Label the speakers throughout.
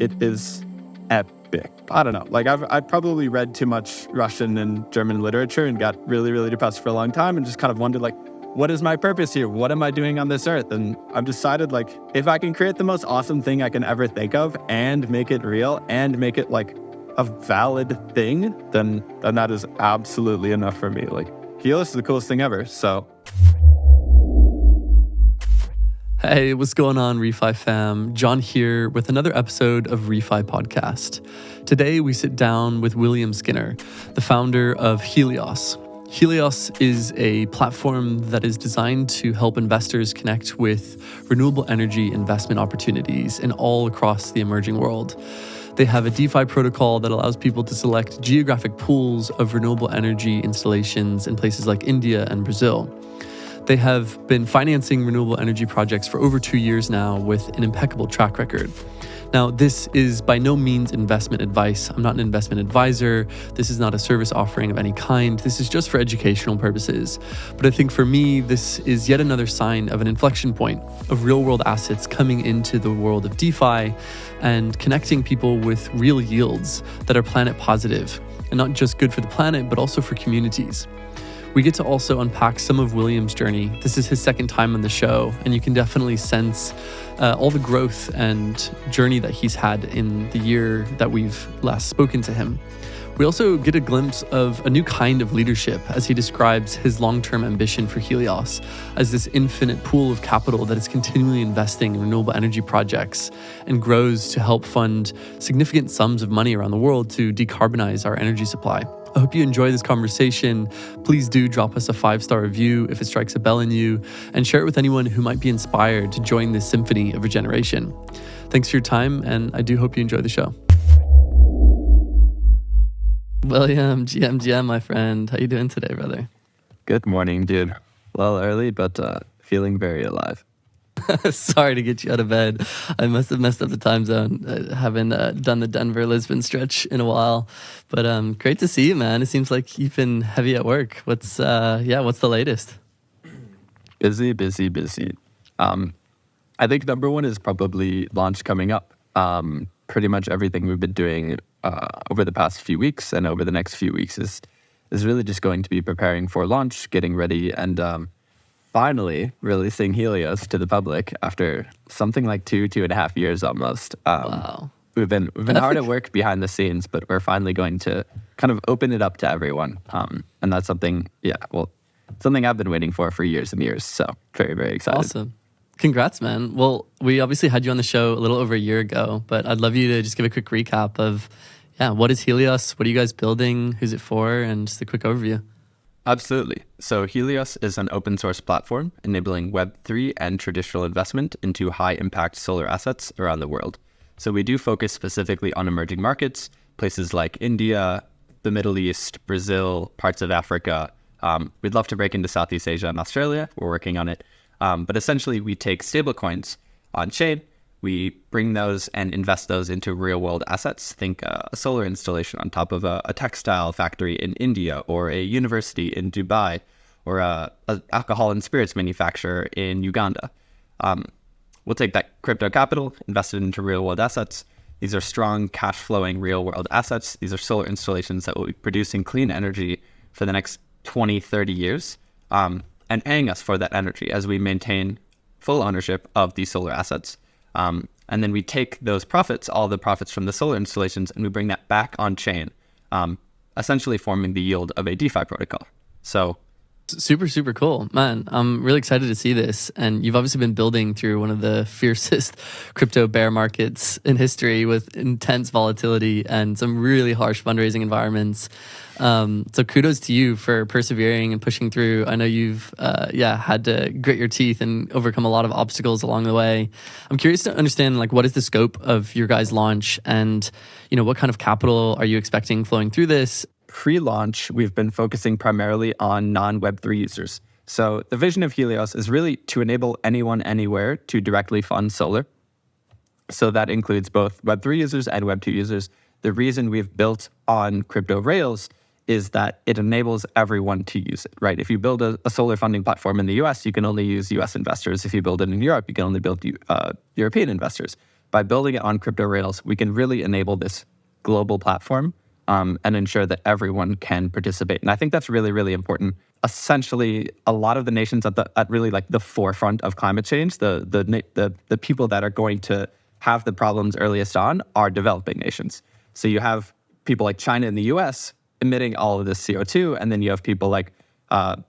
Speaker 1: it is epic. I don't know. Like I've probably read too much Russian and German literature and got really, really depressed for a long time and just kind of wondered like, what is my purpose here? What am I doing on this earth? And I've decided like, if I can create the most awesome thing I can ever think of and make it real and make it like a valid thing, then that is absolutely enough for me. Like Helios is the coolest thing ever. So.
Speaker 2: Hey, what's going on, ReFi fam? John here with another episode of ReFi Podcast. Today, we sit down with William Skinner, the founder of Helios. Helios is a platform that is designed to help investors connect with renewable energy investment opportunities in all across the emerging world. They have a DeFi protocol that allows people to select geographic pools of renewable energy installations in places like India and Brazil. They have been financing renewable energy projects for over 2 years now with an impeccable track record. Now, this is by no means investment advice. I'm not an investment advisor. This is not a service offering of any kind. This is just for educational purposes. But I think for me, this is yet another sign of an inflection point of real-world assets coming into the world of DeFi and connecting people with real yields that are planet positive and not just good for the planet, but also for communities. We get to also unpack some of William's journey. This is his second time on the show, and you can definitely sense all the growth and journey that he's had in the year that we've last spoken to him. We also get a glimpse of a new kind of leadership as he describes his long-term ambition for Helios as this infinite pool of capital that is continually investing in renewable energy projects and grows to help fund significant sums of money around the world to decarbonize our energy supply. I hope you enjoy this conversation. Please do drop us a 5-star review if it strikes a bell in you, and share it with anyone who might be inspired to join this symphony of regeneration. Thanks for your time, and I do hope you enjoy the show. William, GM, my friend. How you doing today, brother?
Speaker 1: Good morning, dude. A little early, but feeling very alive.
Speaker 2: Sorry to get you out of bed. I must have messed up the time zone. I haven't done the Denver-Lisbon stretch in a while. But great to see you, man. It seems like you've been heavy at work. What's the latest?
Speaker 1: Busy. I think number one is probably launch coming up. Pretty much everything we've been doing over the past few weeks and over the next few weeks is really just going to be preparing for launch, getting ready, and finally releasing Helios to the public after something like 2.5 years almost.
Speaker 2: Wow.
Speaker 1: We've been hard at work behind the scenes, but we're finally going to kind of open it up to everyone. And that's something I've been waiting for years and years. So very, very excited.
Speaker 2: Awesome. Congrats, man. Well, we obviously had you on the show a little over a year ago, but I'd love you to just give a quick recap of, what is Helios? What are you guys building? Who's it for? And just a quick overview.
Speaker 1: Absolutely. So Helios is an open source platform enabling Web3 and traditional investment into high impact solar assets around the world. So we do focus specifically on emerging markets, places like India, the Middle East, Brazil, parts of Africa. We'd love to break into Southeast Asia and Australia. We're working on it. But essentially we take stablecoins on chain, we bring those and invest those into real world assets. Think a solar installation on top of a textile factory in India, or a university in Dubai, or a alcohol and spirits manufacturer in Uganda. We'll take that crypto capital, invest it into real world assets. These are strong cash flowing real world assets. These are solar installations that will be producing clean energy for the next 20, 30 years, and paying us for that energy as we maintain full ownership of these solar assets. And then we take those profits, all the profits from the solar installations, and we bring that back on chain, essentially forming the yield of a DeFi protocol. So
Speaker 2: super, super cool. Man, I'm really excited to see this. And you've obviously been building through one of the fiercest crypto bear markets in history with intense volatility and some really harsh fundraising environments. So kudos to you for persevering and pushing through. I know you've had to grit your teeth and overcome a lot of obstacles along the way. I'm curious to understand, what is the scope of your guys' launch, and what kind of capital are you expecting flowing through this?
Speaker 1: Pre-launch, we've been focusing primarily on non-Web3 users. So the vision of Helios is really to enable anyone, anywhere to directly fund solar. So that includes both Web3 users and Web2 users. The reason we've built on crypto rails is that it enables everyone to use it, right? If you build a solar funding platform in the US, you can only use US investors. If you build it in Europe, you can only build European investors. by building it on crypto rails, we can really enable this global platform and ensure that everyone can participate. And I think that's really, really important. Essentially, a lot of the nations at really like the forefront of climate change, the people that are going to have the problems earliest on are developing nations. So you have people like China and the US emitting all of this CO2, and then you have people like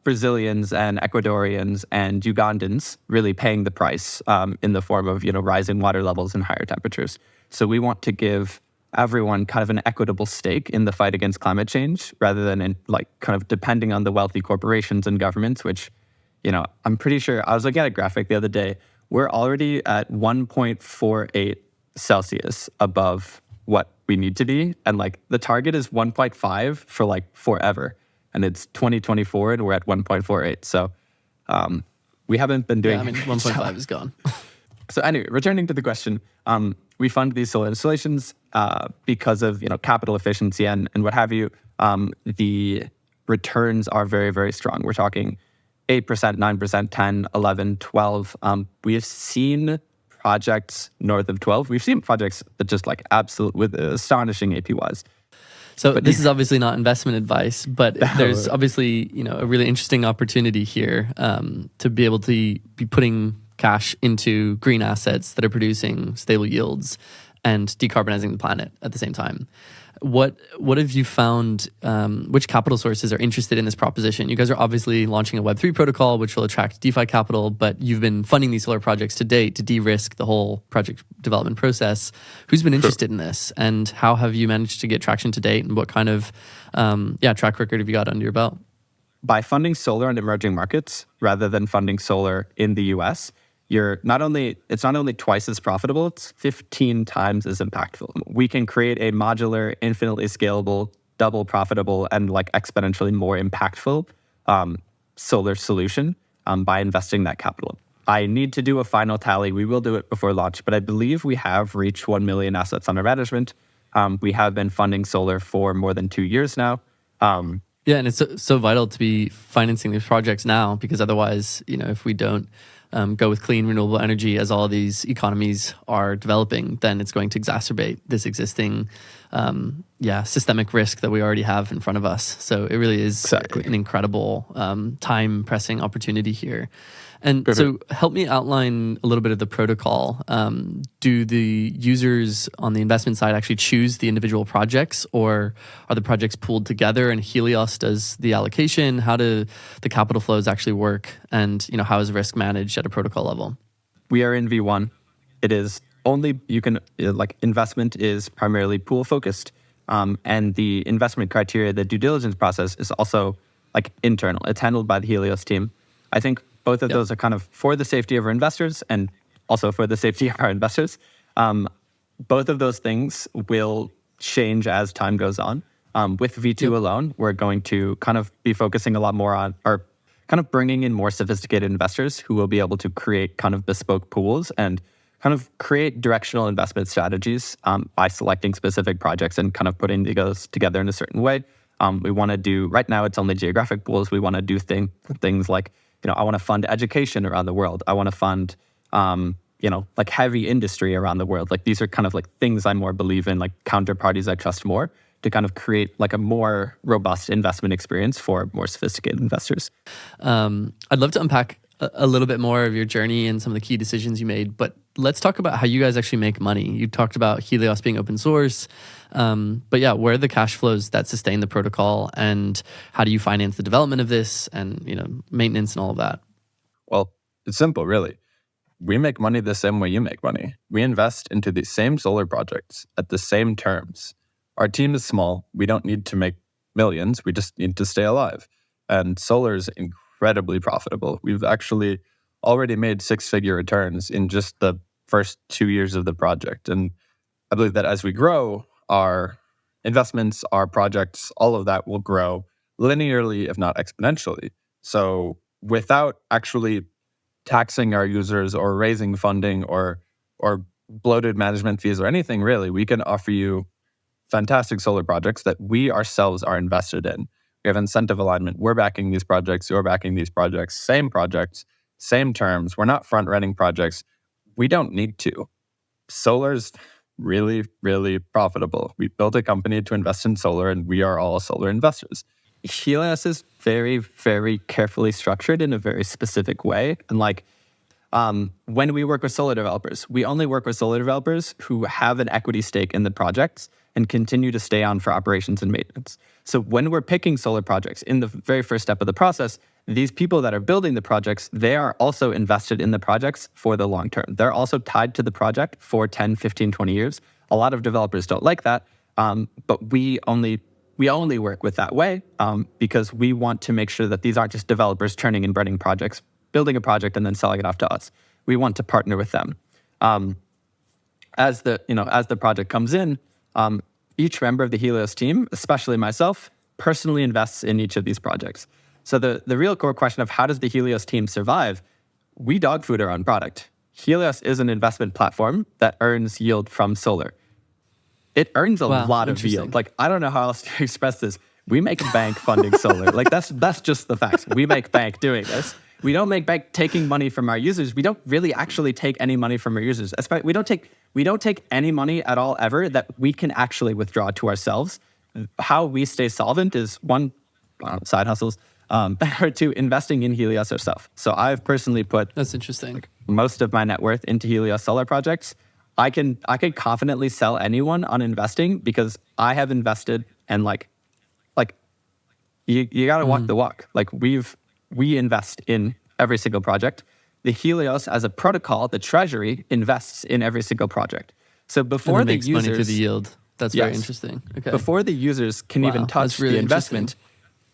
Speaker 1: Brazilians and Ecuadorians and Ugandans really paying the price in the form of rising water levels and higher temperatures. So we want to give everyone kind of an equitable stake in the fight against climate change, rather than in like kind of depending on the wealthy corporations and governments, which, I'm pretty sure, I was looking at a graphic the other day, we're already at 1.48 Celsius above what we need to be. And like the target is 1.5 for like forever. And it's 2024 and we're at 1.48. So we haven't been doing
Speaker 2: 1.5 is gone.
Speaker 1: So anyway, returning to the question, we fund these solar installations because of capital efficiency and what have you. The returns are very, very strong. We're talking 8%, 9%, 10, 11, 12. We have seen projects north of 12. We've seen projects that just like absolute with astonishing APYs.
Speaker 2: So this is obviously not investment advice, but there's obviously a really interesting opportunity here to be able to be putting cash into green assets that are producing stable yields and decarbonizing the planet at the same time. What have you found, which capital sources are interested in this proposition? You guys are obviously launching a Web3 protocol, which will attract DeFi capital, but you've been funding these solar projects to date to de-risk the whole project development process. Who's been interested in this, and how have you managed to get traction to date, and what kind of track record have you got under your belt?
Speaker 1: By funding solar in emerging markets rather than funding solar in the US, it's not only twice as profitable, it's 15 times as impactful. We can create a modular, infinitely scalable, double profitable, and like exponentially more impactful solar solution by investing that capital. I need to do a final tally. We will do it before launch, but I believe we have reached 1 million assets under management. We have been funding solar for more than 2 years now.
Speaker 2: And it's so vital to be financing these projects now, because otherwise, if we don't go with clean, renewable energy as all of these economies are developing, then it's going to exacerbate this existing systemic risk that we already have in front of us. So it really is an incredible time-pressing opportunity here. And so help me outline a little bit of the protocol. Do the users on the investment side actually choose the individual projects, or are the projects pooled together and Helios does the allocation? How do the capital flows actually work? And how is risk managed at a protocol level?
Speaker 1: We are in V1. It is only, investment is primarily pool focused. And the investment criteria, the due diligence process is also like internal. It's handled by the Helios team. I think both of those are kind of for the safety of our investors and also for the safety of our investors. Both of those things will change as time goes on. With V2 alone, we're going to kind of be focusing a lot more on, or kind of bringing in more sophisticated investors who will be able to create kind of bespoke pools and kind of create directional investment strategies by selecting specific projects and kind of putting those together in a certain way. We want to do, right now it's only geographic pools. We want to do things like, I want to fund education around the world. I want to fund, like heavy industry around the world. Like these are kind of like things I more believe in, like counterparties I trust more to kind of create like a more robust investment experience for more sophisticated investors.
Speaker 2: I'd love to unpack a little bit more of your journey and some of the key decisions you made, but let's talk about how you guys actually make money. You talked about Helios being open source, but where are the cash flows that sustain the protocol, and how do you finance the development of this and maintenance and all of that?
Speaker 3: Well, it's simple, really. We make money the same way you make money. We invest into the same solar projects at the same terms. Our team is small. We don't need to make millions. We just need to stay alive. And solar is incredibly profitable. We've actually already made 6-figure returns in just the first 2 years of the project. And I believe that as we grow, our investments, our projects, all of that will grow linearly, if not exponentially. So without actually taxing our users or raising funding or bloated management fees or anything really, we can offer you fantastic solar projects that we ourselves are invested in. We have incentive alignment. We're backing these projects. You're backing these projects, same terms. We're not front-running projects. We don't need to. solar's really, really profitable. We built a company to invest in solar, and we are all solar investors.
Speaker 1: Helios is very, very carefully structured in a very specific way. And when we work with solar developers, we only work with solar developers who have an equity stake in the projects and continue to stay on for operations and maintenance. So when we're picking solar projects in the very first step of the process, these people that are building the projects, they are also invested in the projects for the long term. They're also tied to the project for 10, 15, 20 years. A lot of developers don't like that, but we only work with that way because we want to make sure that these aren't just developers turning and burning projects, building a project and then selling it off to us. We want to partner with them. As the project comes in, each member of the Helios team, especially myself, personally invests in each of these projects. So the real core question of how does the Helios team survive? We dog food our own product. Helios is an investment platform that earns yield from solar. It earns a lot of yield. I don't know how else to express this. We make bank funding solar. That's just the facts. We make bank doing this. We don't make bank taking money from our users. We don't really actually take any money from our users. We don't take any money at all ever that we can actually withdraw to ourselves. How we stay solvent is one, side hustles, or two, investing in Helios ourselves. So I've personally put
Speaker 2: that's interesting.
Speaker 1: Most of my net worth into Helios solar projects. I can confidently sell anyone on investing because I have invested and you got to walk the walk. We invest in every single project. The Helios as a protocol, the treasury invests in every single project. So before
Speaker 2: and
Speaker 1: the
Speaker 2: makes
Speaker 1: users
Speaker 2: money through the yield. That's very interesting. Okay.
Speaker 1: Before the users can even touch the investment,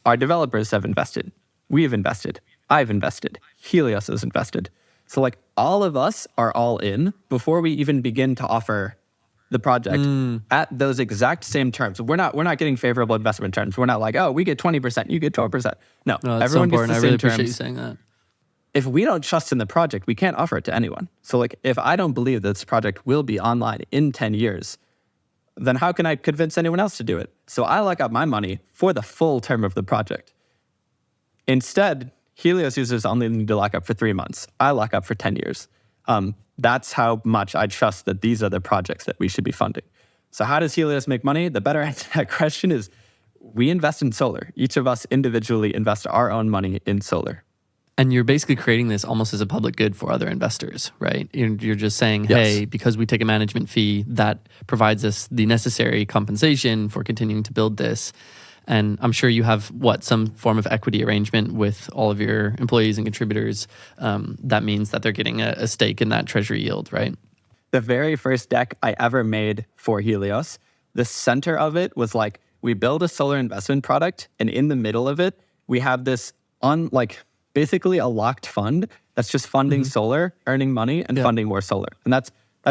Speaker 1: our developers have invested. We have invested. I've invested. Helios has invested. So all of us are all in before we even begin to offer the project at those exact same terms. We're not getting favorable investment terms. We're not we get 20%, you get 12%. No, everyone gets the same terms.
Speaker 2: I really appreciate you saying that.
Speaker 1: If we don't trust in the project, we can't offer it to anyone. So if I don't believe that this project will be online in 10 years, then how can I convince anyone else to do it? So I lock up my money for the full term of the project. Instead, Helios users only need to lock up for 3 months. I lock up for 10 years. That's how much I trust that these are the projects that we should be funding. So how does Helios make money? The better answer to that question is we invest in solar. Each of us individually invest our own money in solar.
Speaker 2: And you're basically creating this almost as a public good for other investors, right? You're just saying, hey, because we take a management fee, that provides us the necessary compensation for continuing to build this. And I'm sure you have, some form of equity arrangement with all of your employees and contributors. That means that they're getting a stake in that treasury yield, right?
Speaker 1: The very first deck I ever made for Helios, the center of it was we build a solar investment product, and in the middle of it, we have this basically a locked fund that's just funding solar, earning money, and funding more solar. And that's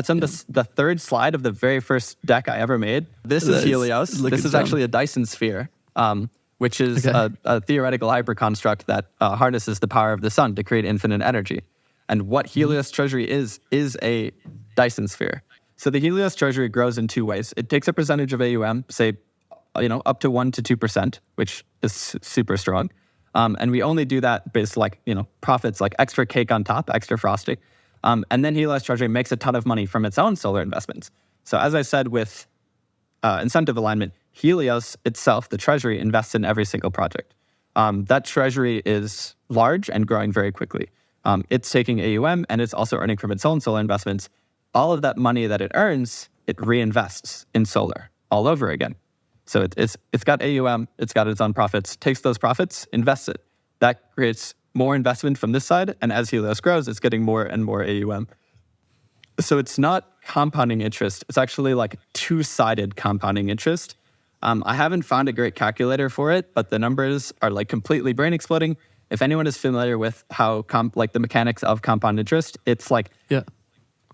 Speaker 1: on the third slide of the very first deck I ever made. This is Helios. This is actually a Dyson sphere, which is a theoretical hyperconstruct that harnesses the power of the sun to create infinite energy. And what Helios Treasury is a Dyson sphere. So the Helios Treasury grows in two ways. It takes a percentage of AUM, say, up to 1% to 2%, which is super strong. And we only do that based profits, extra cake on top, extra frosting. And then Helios Treasury makes a ton of money from its own solar investments. So as I said with incentive alignment, Helios itself, the treasury, invests in every single project. That treasury is large and growing very quickly. It's taking AUM and it's also earning from its own solar investments. All of that money that it earns, it reinvests in solar all over again. So it's got AUM, it's got its own profits, takes those profits, invests it. That creates more investment from this side, and as Helios grows, it's getting more and more AUM. So it's not compounding interest. It's actually two-sided compounding interest. I haven't found a great calculator for it, but the numbers are completely brain exploding. If anyone is familiar with how the mechanics of compound interest, it's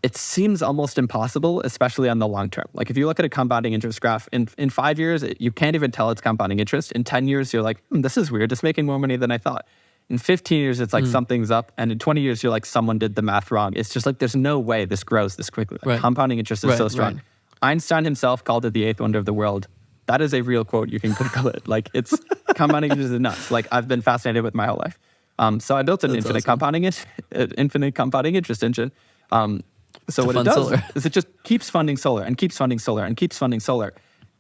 Speaker 1: it seems almost impossible, especially on the long term. If you look at a compounding interest graph, in 5 years, you can't even tell it's compounding interest. In 10 years, you're this is weird. It's making more money than I thought. In 15 years, it's something's up. And in 20 years, you're someone did the math wrong. It's just there's no way this grows this quickly. Compounding interest is so strong. Einstein himself called it the eighth wonder of the world. That is a real quote. You can Google it. It's compounding interest is nuts. I've been fascinated with my whole life. So I built an infinite compounding interest engine. So
Speaker 2: To
Speaker 1: what it
Speaker 2: fund
Speaker 1: does
Speaker 2: solar.
Speaker 1: is it just keeps funding solar and keeps funding solar and keeps funding solar.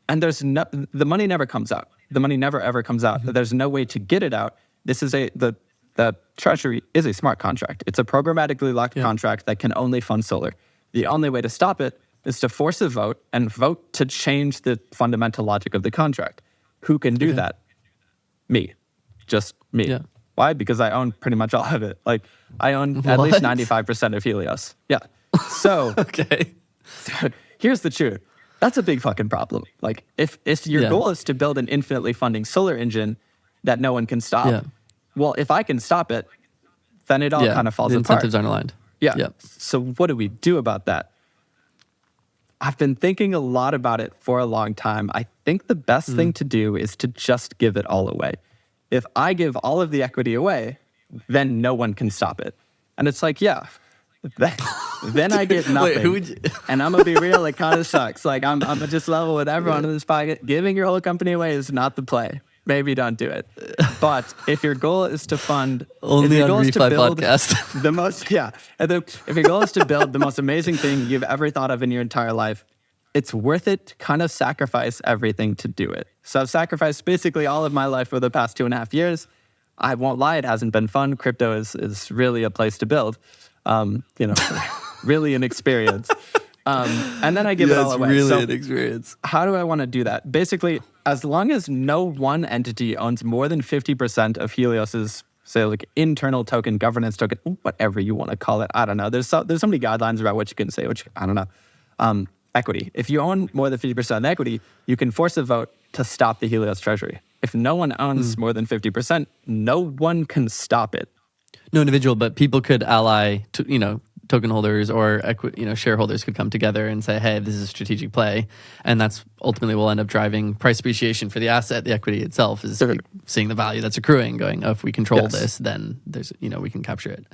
Speaker 1: And the money never comes out. The money never ever comes out. There's no way to get it out. This is the treasury is a smart contract. It's a programmatically locked contract that can only fund solar. The only way to stop it is to force a vote and vote to change the fundamental logic of the contract. Who can do that? Me. Just me.
Speaker 2: Yeah.
Speaker 1: Why? Because I own pretty much all of it. Like I own at least 95% of Helios. Yeah. So
Speaker 2: Okay.
Speaker 1: here's the truth. That's a big fucking problem. Like if your goal is to build an infinitely funding solar engine that no one can stop, well, if I can stop it, then it all kind of falls
Speaker 2: the
Speaker 1: apart.
Speaker 2: incentives aren't aligned.
Speaker 1: Yeah. So what do we do about that? I've been thinking a lot about it for a long time. I think the best thing to do is to just give it all away. If I give all of the equity away, then no one can stop it. And it's like, then I get nothing.
Speaker 2: Wait,
Speaker 1: and I'm going to be real, it kind of sucks. Like I'm going to just level with everyone in this pocket. Giving your whole company away is not the play. Maybe don't do it. But if your goal is to fund
Speaker 2: only on ReFi Podcast.
Speaker 1: If your goal is to build the most amazing thing you've ever thought of in your entire life, it's worth it to kind of sacrifice everything to do it. So I've sacrificed basically all of my life for the past 2.5 years. I won't lie, it hasn't been fun. Crypto is really a place to build. Really an experience. And then I give it all away.
Speaker 2: Really
Speaker 1: so
Speaker 2: an experience.
Speaker 1: how do I want to do that? Basically, as long as no one entity owns more than 50% of Helios's, say, like internal token, governance token, whatever you want to call it. I don't know. There's so many guidelines about what you can say, which I don't know. Equity. If you own more than 50% of equity, you can force a vote to stop the Helios treasury. If no one owns more than 50%, no one can stop it.
Speaker 2: No individual, but people could ally to, token holders or shareholders could come together and say, hey, this is a strategic play. And that's ultimately will end up driving price appreciation for the asset. The equity itself is seeing the value that's accruing, going, if we control this, then there's, we can capture it.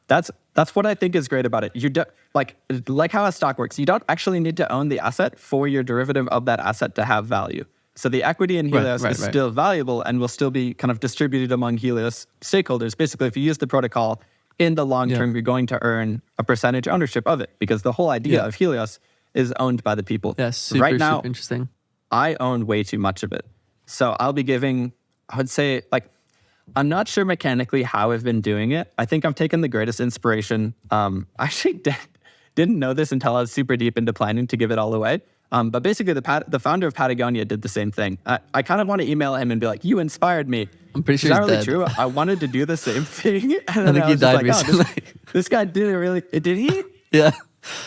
Speaker 1: That's what I think is great about it. You like how a stock works. You don't actually need to own the asset for your derivative of that asset to have value. So the equity in Helios is still valuable and will still be kind of distributed among Helios stakeholders. Basically, if you use the protocol in the long term, you're going to earn a percentage ownership of it because the whole idea of Helios is owned by the people.
Speaker 2: Yeah, super interesting.
Speaker 1: I own way too much of it. So I'll be giving, I would say, I'm not sure mechanically how I've been doing it. I think I've taken the greatest inspiration. I actually didn't know this until I was super deep into planning to give it all away. But basically, the founder of Patagonia did the same thing. I kind of want to email him and be like, you inspired me.
Speaker 2: I'm pretty sure
Speaker 1: it's
Speaker 2: he's
Speaker 1: not really
Speaker 2: dead.
Speaker 1: true. I wanted to do the same thing. And
Speaker 2: I think he died recently.
Speaker 1: This guy didn't really, did he?
Speaker 2: Yeah.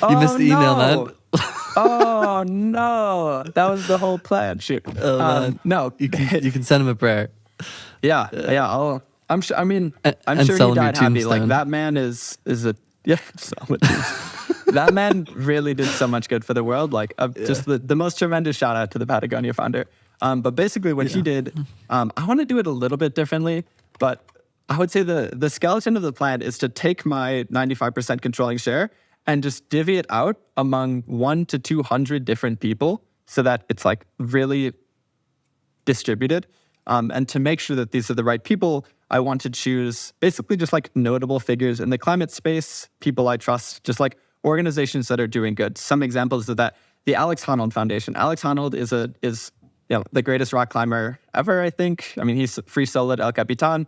Speaker 2: You missed the email, man.
Speaker 1: Oh, no. That was the whole plan. Shoot. No.
Speaker 2: You can send him a prayer.
Speaker 1: Yeah. I'm sure. I mean, I'm
Speaker 2: and
Speaker 1: sure
Speaker 2: sell
Speaker 1: he
Speaker 2: him your
Speaker 1: died happy.
Speaker 2: tombstone.
Speaker 1: Like that man is a sell it. That man really did so much good for the world. Like just the most tremendous shout out to the Patagonia founder. But basically, what he did, I want to do it a little bit differently. But I would say the skeleton of the plan is to take my 95% controlling share and just divvy it out among 1 to 200 different people, so that it's like really distributed. And to make sure that these are the right people, I want to choose basically just like notable figures in the climate space, people I trust, just like organizations that are doing good. Some examples of that: the Alex Honnold Foundation. Alex Honnold is the greatest rock climber ever, I think. I mean, he's free soloed El Capitan.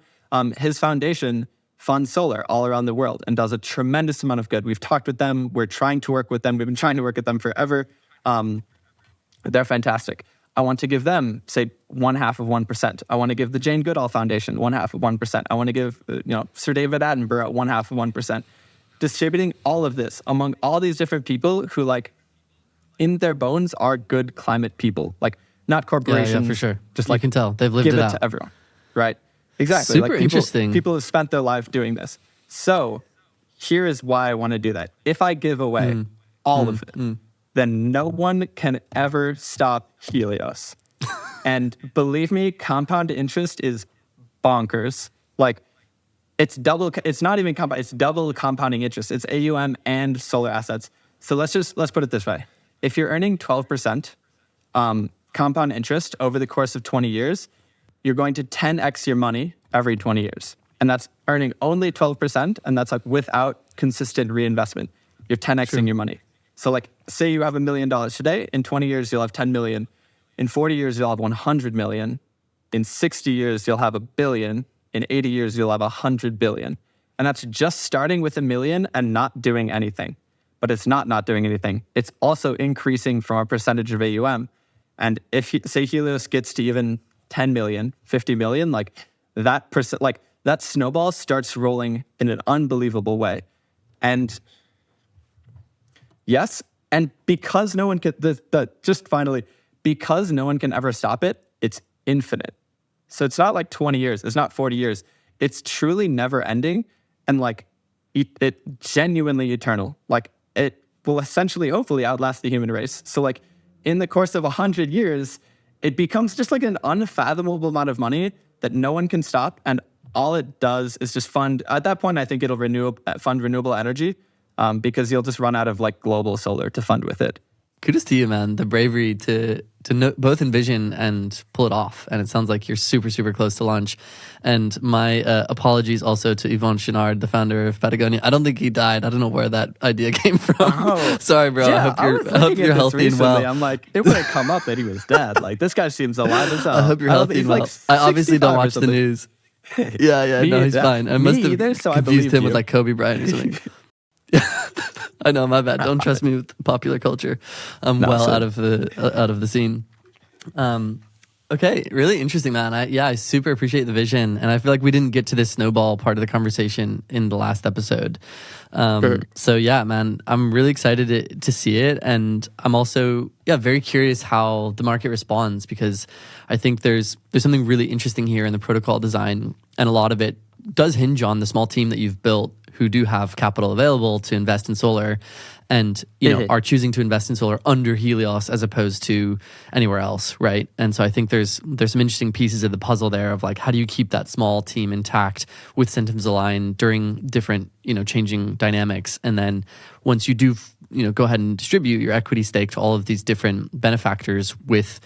Speaker 1: His foundation funds solar all around the world and does a tremendous amount of good. We've talked with them. We're trying to work with them. We've been trying to work with them forever. They're fantastic. I want to give them, say, 0.5%. I want to give the Jane Goodall Foundation 0.5%. I want to give, Sir David Attenborough 0.5%. Distributing all of this among all these different people who, like, in their bones are good climate people. Like, not corporations.
Speaker 2: Yeah, for sure.
Speaker 1: Just
Speaker 2: you can tell. They've lived
Speaker 1: give
Speaker 2: it
Speaker 1: it
Speaker 2: out.
Speaker 1: to everyone. Right. Exactly.
Speaker 2: Super
Speaker 1: like
Speaker 2: interesting.
Speaker 1: People have spent their life doing this. So here is why I want to do that. If I give away all of it, then no one can ever stop Helios. And believe me, compound interest is bonkers. Like, it's not even compound, it's double compounding interest. It's AUM and solar assets. So let's put it this way. If you're earning 12% compound interest over the course of 20 years, you're going to 10x your money every 20 years. And that's earning only 12%, and that's like without consistent reinvestment. You're 10xing your money. So like, say you have $1 million today, in 20 years, you'll have 10 million. In 40 years, you'll have 100 million. In 60 years, you'll have 1 billion. In 80 years, you'll have 100 billion. And that's just starting with $1 million and not doing anything. But it's not doing anything. It's also increasing from a percentage of AUM. And if, say, Helios gets to even 10 million, 50 million, like that that snowball starts rolling in an unbelievable way. And yes, and because no one can, because no one can ever stop it, it's infinite. So it's not like 20 years, it's not 40 years. It's truly never ending and like it genuinely eternal. Like it will essentially, hopefully outlast the human race. So like in the course of 100 years, it becomes just like an unfathomable amount of money that no one can stop. And all it does is just fund, at that point, I think it'll fund renewable energy because you'll just run out of like global solar to fund with it.
Speaker 2: Kudos to you, man. The bravery to both envision and pull it off. And it sounds like you're super, super close to launch. And my apologies also to Yvon Chouinard, the founder of Patagonia. I don't think he died. I don't know where that idea came from. Oh. Sorry, bro.
Speaker 1: Yeah,
Speaker 2: I hope you're healthy
Speaker 1: recently.
Speaker 2: and well.
Speaker 1: I'm like, it would have come up that he was dead. Like, this guy seems alive as hell.
Speaker 2: I hope you're healthy and well. Like I obviously don't watch the news. Yeah, no, he's fine. I must have confused him with like Kobe Bryant or something. I know, my bad. Don't trust me with popular culture. I'm out of the scene. Okay, really interesting, man. I super appreciate the vision, and I feel like we didn't get to this snowball part of the conversation in the last episode. Sure. So yeah, man, I'm really excited to see it, and I'm also very curious how the market responds, because I think there's something really interesting here in the protocol design, and a lot of it does hinge on the small team that you've built who do have capital available to invest in solar and are choosing to invest in solar under Helios as opposed to anywhere else, right? And so I think there's some interesting pieces of the puzzle there of like, how do you keep that small team intact with incentives aligned during different changing dynamics, and then once you do go ahead and distribute your equity stake to all of these different benefactors with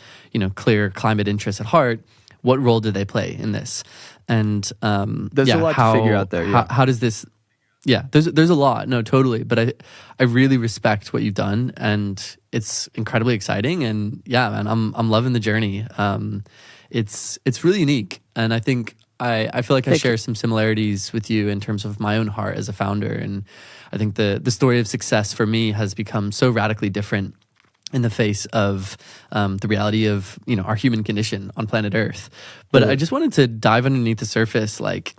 Speaker 2: clear climate interests at heart, what role do they play in this? And
Speaker 1: there's a lot to figure out there.
Speaker 2: How does this? Yeah, there's a lot. No, totally. But I really respect what you've done, and it's incredibly exciting. And yeah, man, I'm loving the journey. It's really unique, and I think I feel like I share some similarities with you in terms of my own heart as a founder. And I think the story of success for me has become so radically different in the face of the reality of our human condition on planet Earth. But I just wanted to dive underneath the surface, like,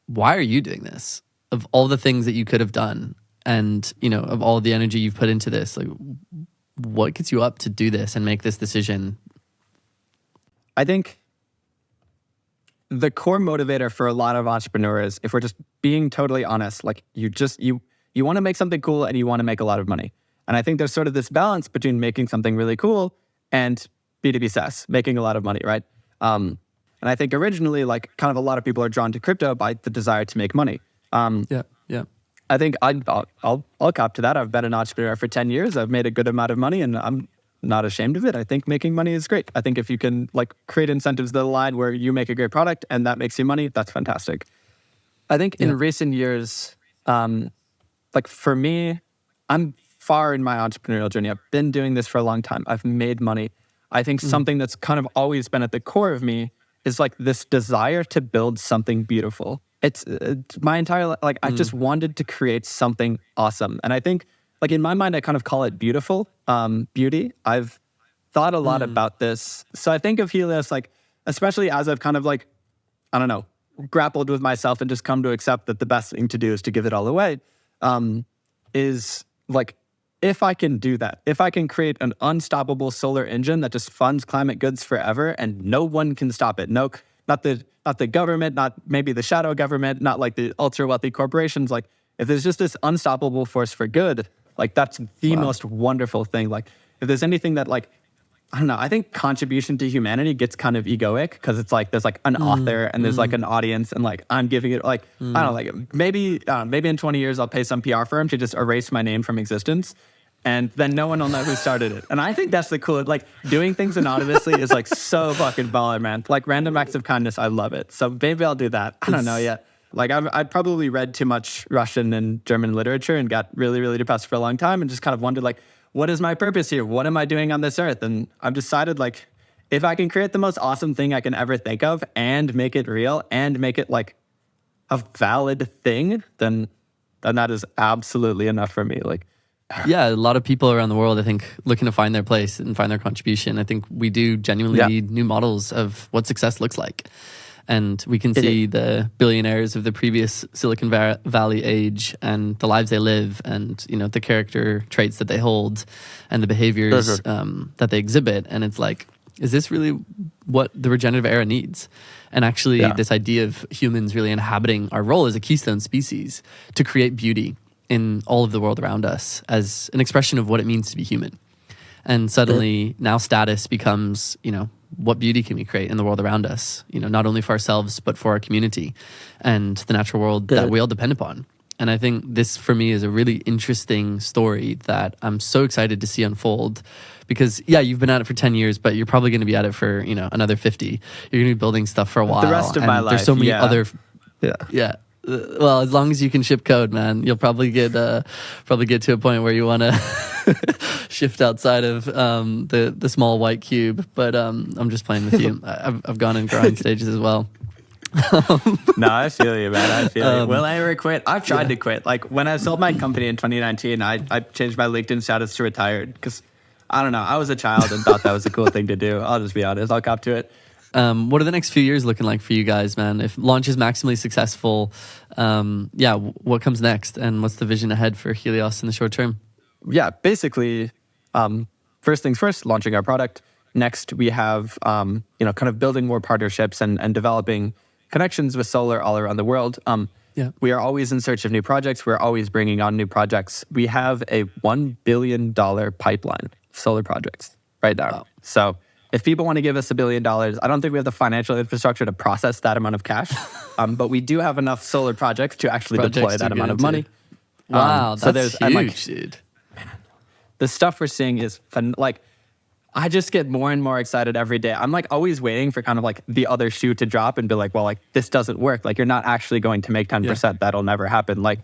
Speaker 2: why are you doing this? Of all the things that you could have done, and of all the energy you've put into this, like, what gets you up to do this and make this decision?
Speaker 1: I think the core motivator for a lot of entrepreneurs, if we're just being totally honest, like you want to make something cool and you want to make a lot of money. And I think there's sort of this balance between making something really cool and B2B SaaS, making a lot of money, right? And I think originally, like, kind of a lot of people are drawn to crypto by the desire to make money. I think I'll cop to that. I've been an entrepreneur for 10 years. I've made a good amount of money, and I'm not ashamed of it. I think making money is great. I think if you can like create incentives that align where you make a great product and that makes you money, that's fantastic. I think in recent years, like for me, I'm far in my entrepreneurial journey. I've been doing this for a long time. I've made money. I think something that's kind of always been at the core of me is like this desire to build something beautiful. It's my entire life. Like I just wanted to create something awesome. And I think like in my mind, I kind of call it beautiful, beauty. I've thought a lot about this. So I think of Helios, like, especially as I've kind of like, I don't know, grappled with myself and just come to accept that the best thing to do is to give it all away, is like, if I can do that, if I can create an unstoppable solar engine that just funds climate goods forever and no one can stop it. No, not the government, not maybe the shadow government, not like the ultra wealthy corporations. Like if there's just this unstoppable force for good, like that's the most wonderful thing. Like if there's anything that like, I don't know, I think contribution to humanity gets kind of egoic because it's like, there's like an author and there's like an audience and like, I'm giving it like, I don't know, like maybe in 20 years, I'll pay some PR firm to just erase my name from existence. And then no one will know who started it. And I think that's the cool, like doing things anonymously is like so fucking baller, man. Like random acts of kindness, I love it. So maybe I'll do that. I don't know yet. Like I'd probably read too much Russian and German literature and got really, really depressed for a long time and just kind of wondered like, what is my purpose here? What am I doing on this earth? And I've decided like, if I can create the most awesome thing I can ever think of and make it real and make it like a valid thing, then that is absolutely enough for me. Like,
Speaker 2: yeah, a lot of people around the world, I think, looking to find their place and find their contribution. I think we do genuinely need new models of what success looks like. And we can see the billionaires of the previous Silicon Valley age and the lives they live and, you know, the character traits that they hold and the behaviors that they exhibit. And it's like, is this really what the regenerative era needs? And actually, this idea of humans really inhabiting our role as a keystone species to create beauty in all of the world around us as an expression of what it means to be human. And suddenly now status becomes, you know, what beauty can we create in the world around us? You know, not only for ourselves, but for our community and the natural world that we all depend upon. And I think this for me is a really interesting story that I'm so excited to see unfold because you've been at it for 10 years, but you're probably going to be at it for, you know, another 50. You're going to be building stuff for a while.
Speaker 1: The rest of my life.
Speaker 2: There's so many other... Well, as long as you can ship code, man, you'll probably get to a point where you want to shift outside of the small white cube. But I'm just playing with you. I've gone in grind stages as well.
Speaker 1: No, I feel you, man. I feel you. Will I ever quit? I've tried to quit. Like when I sold my company in 2019, I changed my LinkedIn status to retired because I don't know. I was a child and thought that was a cool thing to do. I'll just be honest. I'll cop to it.
Speaker 2: What are the next few years looking like for you guys, man? If launch is maximally successful, what comes next? And what's the vision ahead for Helios in the short term?
Speaker 1: Yeah, basically, first things first, launching our product. Next, we have, kind of building more partnerships and developing connections with solar all around the world. We are always in search of new projects. We're always bringing on new projects. We have a $1 billion pipeline of solar projects right now. Wow. So if people want to give us $1 billion, I don't think we have the financial infrastructure to process that amount of cash. But we do have enough solar projects to actually deploy that amount of money.
Speaker 2: Wow, that's huge, dude.
Speaker 1: The stuff we're seeing is fun. Like, I just get more and more excited every day. I'm like always waiting for kind of like the other shoe to drop and be like, well, like this doesn't work. Like you're not actually going to make 10%. Yeah. That'll never happen. Like,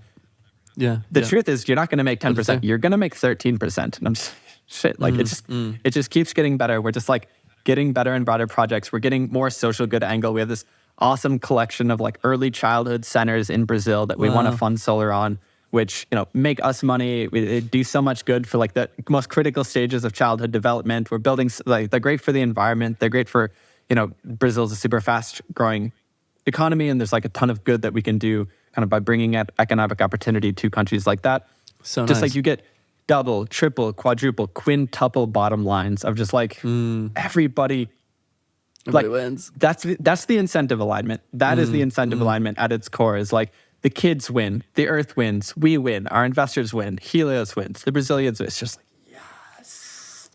Speaker 1: the truth is you're not going to make 10%. You're going to make 13%. And I'm just, shit. Like it just keeps getting better. We're just like getting better and broader projects. We're getting more social good angle. We have this awesome collection of like early childhood centers in Brazil that we want to fund solar on, which, make us money. They do so much good for like the most critical stages of childhood development. We're building, like, they're great for the environment. They're great for, Brazil's a super fast growing economy. And there's like a ton of good that we can do kind of by bringing economic opportunity to countries like that.
Speaker 2: So
Speaker 1: just
Speaker 2: nice.
Speaker 1: like you get double, triple, quadruple, quintuple bottom lines of just like everybody
Speaker 2: wins.
Speaker 1: That's the incentive alignment. That is the incentive alignment at its core, is like, the kids win, the earth wins, we win, our investors win, Helios wins, the Brazilians win. It's just like, yes.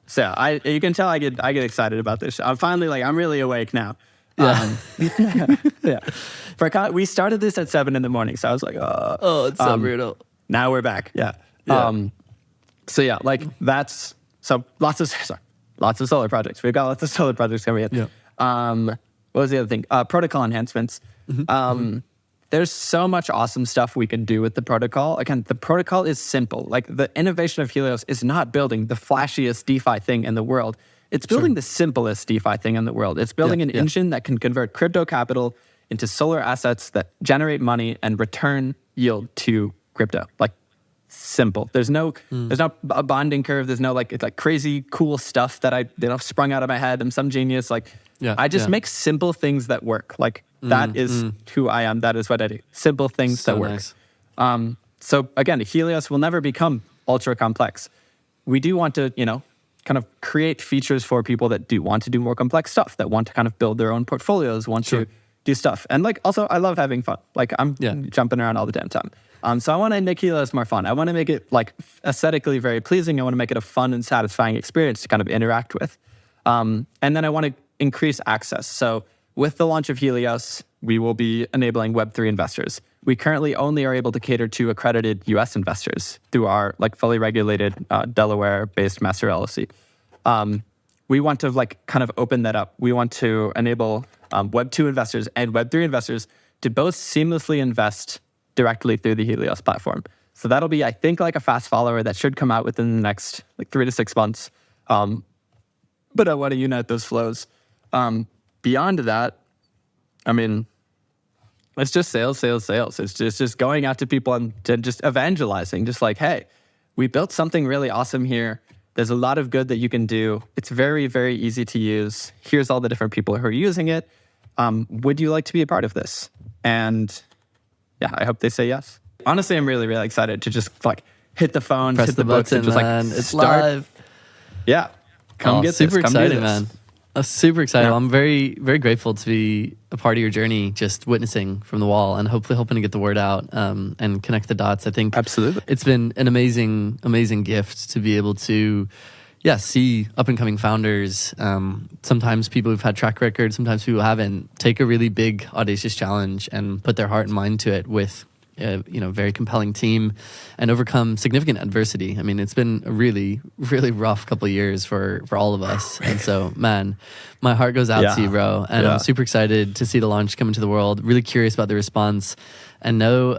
Speaker 1: So you can tell I get excited about this. I'm finally like, I'm really awake now. We started this at 7 a.m, so I was like,
Speaker 2: it's so brutal.
Speaker 1: Now we're back. So lots of solar projects. We've got lots of solar projects coming in. What was the other thing? Protocol enhancements. There's so much awesome stuff we can do with the protocol. Again, the protocol is simple. Like, the innovation of Helios is not building the flashiest DeFi thing in the world. It's building the simplest DeFi thing in the world. It's building an engine that can convert crypto capital into solar assets that generate money and return yield to crypto. Like, simple. There's no a bonding curve. There's no it's like crazy cool stuff that I sprung out of my head. I'm some genius. I just make simple things that work. Like, that is who I am. That is what I do. Simple things that work. Nice. So again, Helios will never become ultra complex. We do want to, kind of create features for people that do want to do more complex stuff, that want to kind of build their own portfolios, want to do stuff. And also, I love having fun. Like, I'm jumping around all the damn time. So I want to make Helios more fun. I want to make it aesthetically very pleasing. I want to make it a fun and satisfying experience to kind of interact with. And then I want to increase access. So with the launch of Helios, we will be enabling Web3 investors. We currently only are able to cater to accredited US investors through our fully regulated Delaware-based master LLC. We want to kind of open that up. We want to enable Web2 investors and Web3 investors to both seamlessly invest directly through the Helios platform. So that'll be, I think, like a fast follower that should come out within the next 3 to 6 months. But I want to unite those flows. Beyond that, I mean, it's just sales. It's just going out to people and just evangelizing. Just like, hey, we built something really awesome here. There's a lot of good that you can do. It's very, very easy to use. Here's all the different people who are using it. Would you like to be a part of this? And yeah, I hope they say yes. Honestly, I'm really, really excited to just like hit the phone,
Speaker 2: Press
Speaker 1: hit the
Speaker 2: button,
Speaker 1: books, and just
Speaker 2: man.
Speaker 1: like
Speaker 2: It's
Speaker 1: start.
Speaker 2: live.
Speaker 1: Yeah, come get
Speaker 2: super
Speaker 1: this. Come do
Speaker 2: exciting,
Speaker 1: this.
Speaker 2: man. Super excited.
Speaker 1: Yeah.
Speaker 2: I'm very, very grateful to be a part of your journey, just witnessing from the wall and hopefully hoping to get the word out and connect the dots. I think
Speaker 1: Absolutely.
Speaker 2: it's been an amazing, amazing gift to be able to, see up and coming founders. Sometimes people who've had track record, sometimes people who haven't, take a really big, audacious challenge and put their heart and mind to it with very compelling team and overcome significant adversity. I mean, it's been a really, really rough couple of years for all of us. And so, man, my heart goes out to you, bro. And I'm super excited to see the launch come into the world. Really curious about the response. And know,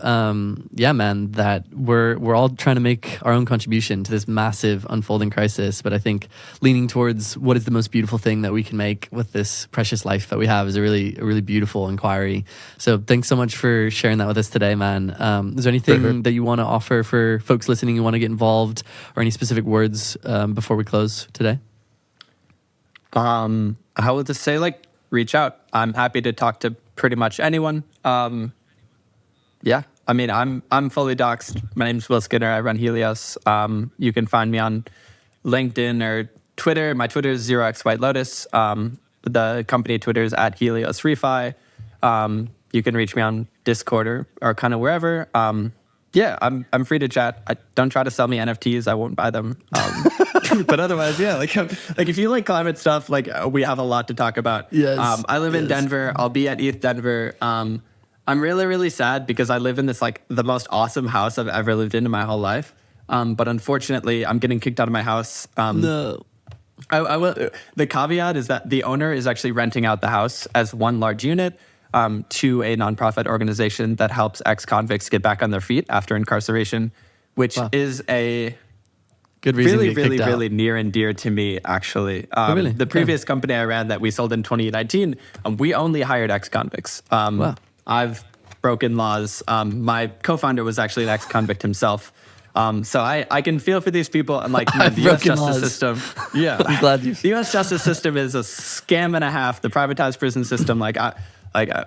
Speaker 2: man, that we're all trying to make our own contribution to this massive unfolding crisis. But I think leaning towards what is the most beautiful thing that we can make with this precious life that we have is a really beautiful inquiry. So thanks so much for sharing that with us today, man. Is there anything that you want to offer for folks listening who want to get involved, or any specific words before we close today?
Speaker 1: I will just say, reach out. I'm happy to talk to pretty much anyone. Yeah, I mean, I'm fully doxed. My name's Will Skinner. I run Helios. You can find me on LinkedIn or Twitter. My Twitter is 0xWhiteLotus. The company Twitter is at Helios ReFi. You can reach me on Discord or kind of wherever. I'm free to chat. Don't try to sell me NFTs. I won't buy them. But otherwise, if you like climate stuff, we have a lot to talk about.
Speaker 2: Yes.
Speaker 1: I live in Denver. I'll be at ETH Denver. I'm really, really sad because I live in this the most awesome house I've ever lived in my whole life. But unfortunately, I'm getting kicked out of my house.
Speaker 2: No.
Speaker 1: I will. The caveat is that the owner is actually renting out the house as one large unit to a nonprofit organization that helps ex-convicts get back on their feet after incarceration, which is a
Speaker 2: good reason
Speaker 1: really,
Speaker 2: to get
Speaker 1: really,
Speaker 2: kicked out.
Speaker 1: really near and dear to me, actually.
Speaker 2: Really?
Speaker 1: The previous company I ran that we sold in 2019, we only hired ex-convicts.
Speaker 2: Wow.
Speaker 1: I've broken laws. My co-founder was actually an ex-convict himself. So I can feel for these people, and the U.S. justice system. Yeah,
Speaker 2: I'm glad you.
Speaker 1: The U.S. justice system is a scam and a half. The privatized prison system,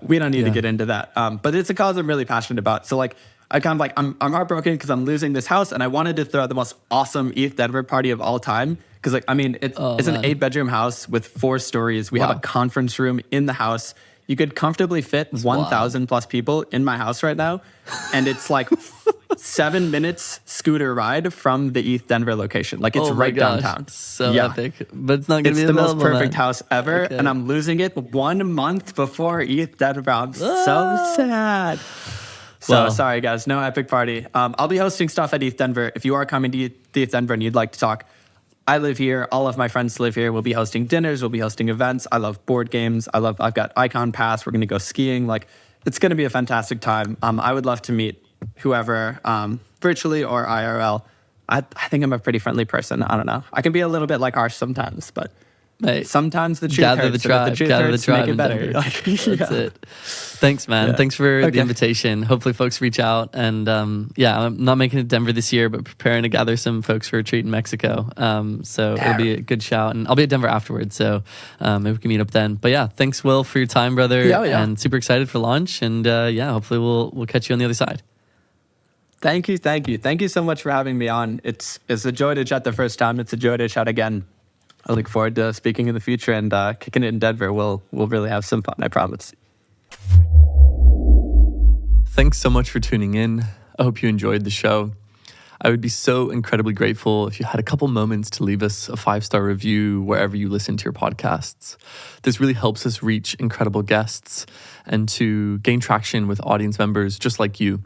Speaker 1: we don't need to get into that. But it's a cause I'm really passionate about. So I'm heartbroken because I'm losing this house, and I wanted to throw the most awesome ETH Denver party of all time. Because it's an 8-bedroom house with 4 stories. We have a conference room in the house. You could comfortably fit 1,000 plus people in my house right now. And it's 7 minutes scooter ride from the ETH Denver location. It's right downtown.
Speaker 2: So epic. But it's not going to be
Speaker 1: the most
Speaker 2: available,
Speaker 1: perfect
Speaker 2: man.
Speaker 1: house ever.
Speaker 2: Okay.
Speaker 1: And I'm losing it 1 month before ETH Denver. I'm so sad. So
Speaker 2: Well.
Speaker 1: sorry, guys. No epic party. I'll be hosting stuff at ETH Denver. If you are coming to ETH Denver and you'd like to talk, I live here. All of my friends live here. We'll be hosting dinners. We'll be hosting events. I love board games. I've got Icon Pass. We're going to go skiing. It's going to be a fantastic time. I would love to meet whoever, virtually or IRL. I think I'm a pretty friendly person. I don't know. I can be a little bit harsh sometimes, but
Speaker 2: Mate,
Speaker 1: sometimes the truth
Speaker 2: gather
Speaker 1: hurts.
Speaker 2: the tribe.
Speaker 1: And if the truth
Speaker 2: Gather the
Speaker 1: hurts,
Speaker 2: tribe
Speaker 1: make it
Speaker 2: in
Speaker 1: better.
Speaker 2: Denver. That's it. Thanks, man.
Speaker 1: Yeah.
Speaker 2: Thanks for the
Speaker 1: Okay.
Speaker 2: invitation. Hopefully folks reach out. And I'm not making it to Denver this year, but preparing to gather some folks for a retreat in Mexico. So it'll be a good shout. And I'll be at Denver afterwards. So maybe we can meet up then. But yeah, thanks, Will, for your time, brother.
Speaker 1: Yeah.
Speaker 2: And super excited for launch. And hopefully we'll catch you on the other side.
Speaker 1: Thank you. Thank you so much for having me on. It's a joy to chat the first time. It's a joy to chat again. I look forward to speaking in the future and kicking it in Denver. We'll really have some fun, I promise.
Speaker 2: Thanks so much for tuning in. I hope you enjoyed the show. I would be so incredibly grateful if you had a couple moments to leave us a 5-star review wherever you listen to your podcasts. This really helps us reach incredible guests and to gain traction with audience members just like you,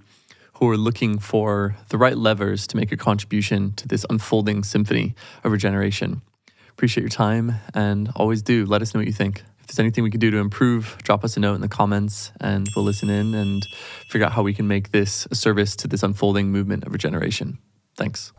Speaker 2: who are looking for the right levers to make a contribution to this unfolding symphony of regeneration. Appreciate your time, and always do let us know what you think. If there's anything we can do to improve, drop us a note in the comments and we'll listen in and figure out how we can make this a service to this unfolding movement of regeneration. Thanks.